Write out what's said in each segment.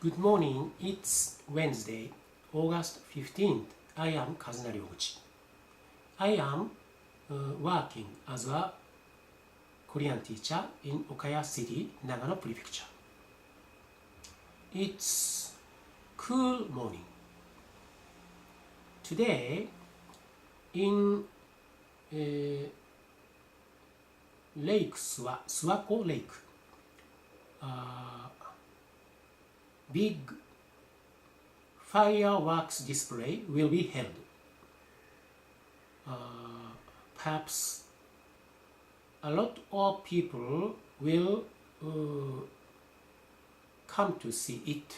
Good morning. It's Wednesday, August 15th. I am Kazunari Oguchi. I am working as a Korean teacher in Okaya City, Nagano Prefecture. It's cool morning. Today, in Lake Suwako Lake, big fireworks display will be held. Perhaps a lot of people will come to see it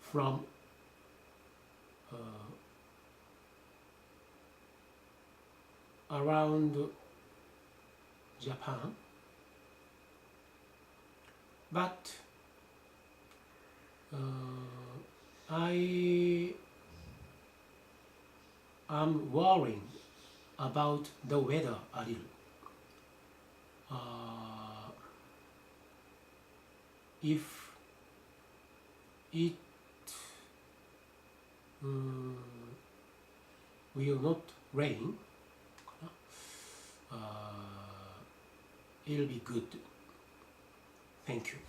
from around Japan, but I am worrying about the weather a little. If it will not rain, it'll be good. Thank you.